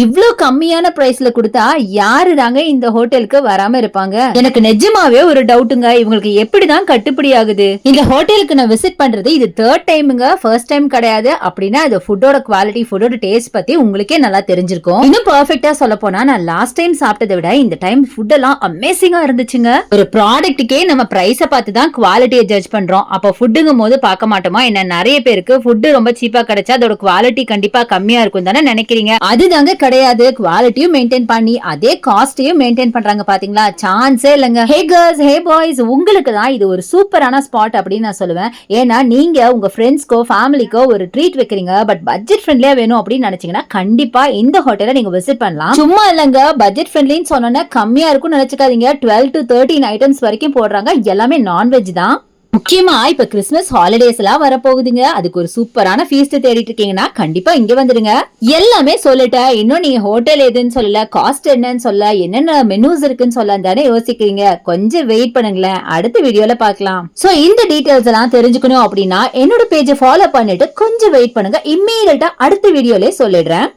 இவ்ளோ கம்மியான பிரைஸ்ல கொடுத்தா யாரு தாங்க இந்த ஹோட்டலுக்கு வராம இருப்பாங்க? எனக்கு நிஜமாவே ஒரு டவுட்டுங்க, இவங்களுக்கு எப்படிதான் கட்டுப்படி ஆகுது? இந்த ஹோட்டலுக்கு நான் விசிட் பண்றது இது தேர்ட் டைமுங்க, ஃபர்ஸ்ட் டைம் கிடையாது. அப்படின்னா இது ஃபுட்டோட குவாலிட்டி, ஃபுட்டோட டேஸ்ட் பத்தி உங்களுக்கே நல்லா தெரிஞ்சிருக்கும். இன்னும் பெர்ஃபெக்ட்டா சொல்ல போனா நான் லாஸ்ட் டைம் சாப்பிட்டதை விட இந்த டைம் ஃபுட் எல்லாம் அமேசிங்கா இருந்துச்சுங்க. ஒரு ப்ராடக்ட்டுக்கே நம்ம பிரைஸ பார்த்து தான் குவாலிட்டியை ஜட்ஜ் பண்றோம். அப்ப ஃபுட்டுங்கும் போது பார்க்க மாட்டோமா என்ன? நிறைய பேருக்கு ஃபுட் ரொம்ப சீப்பா கிடைச்சா அதோட குவாலிட்டி கண்டிப்பா கம்மியா இருக்கும் தானே நினைக்கிறீங்க. அதுதாங்க கிடையாது. குவாலிட்டியும் மெயின்டைன் பண்ணி அதே காஸ்டையும் மெயின்டைன் பண்றாங்க பாத்தீங்களா? சான்ஸே இல்லங்க. ஹே கேர்ள்ஸ், ஹே பாய்ஸ், உங்களுக்கு தான் இது ஒரு சூப்பரான ஸ்பாட் அப்படின்னு நான் சொல்லுவேன். ஏன்னா நீங்க உங்க ஃப்ரெண்ட்ஸ்க்கோ ஃபேமிலிக்கோ ஒரு ட்ரீட் வைக்கிறீங்க, பட் பட்ஜெட் ஃப்ரெண்ட்லியா வேணும் அப்படின்னு நினைச்சீங்கன்னா கண்டிப்பா இந்த ஹோட்டலை நீங்க விசிட் பண்ணலாம். சும்மா இல்லங்க, பட்ஜெட் ஃப்ரெண்ட்லின்னு சொன்னோன்னா கம்மியா இருக்கும்னு நினைச்சுக்காதீங்க. 12 to 13 ஐட்டம்ஸ் வரைக்கும் போடுறாங்க. எல்லாமே நான்வெஜ் தான். முக்கியமா இப்ப கிறிஸ்துமஸ் ஹாலிடேஸ் எல்லாம் வரப்போகுதுங்க. அதுக்கு ஒரு சூப்பரான ஃபீஸ்ட் தேடிட்டு இருக்கீங்கன்னா கண்டிப்பா இங்க வந்துடுங்க. எல்லாமே சொல்லிட்டேன், இன்னும் நீங்க ஹோட்டல் எதுன்னு சொல்லல, காஸ்ட் என்னன்னு சொல்ல, என்னென்ன மெனூஸ் இருக்குன்னு சொல்ல தானே யோசிக்கிறீங்க. கொஞ்சம் வெயிட் பண்ணுங்களேன், அடுத்த வீடியோல பார்க்கலாம். சோ இந்த டீடைல்ஸ் எல்லாம் தெரிஞ்சுக்கணும் அப்படின்னா என்னோட பேஜை ஃபாலோ பண்ணிட்டு கொஞ்சம் வெயிட் பண்ணுங்க. இம்மீடியட்டா அடுத்த வீடியோல சொல்லிடுறேன்.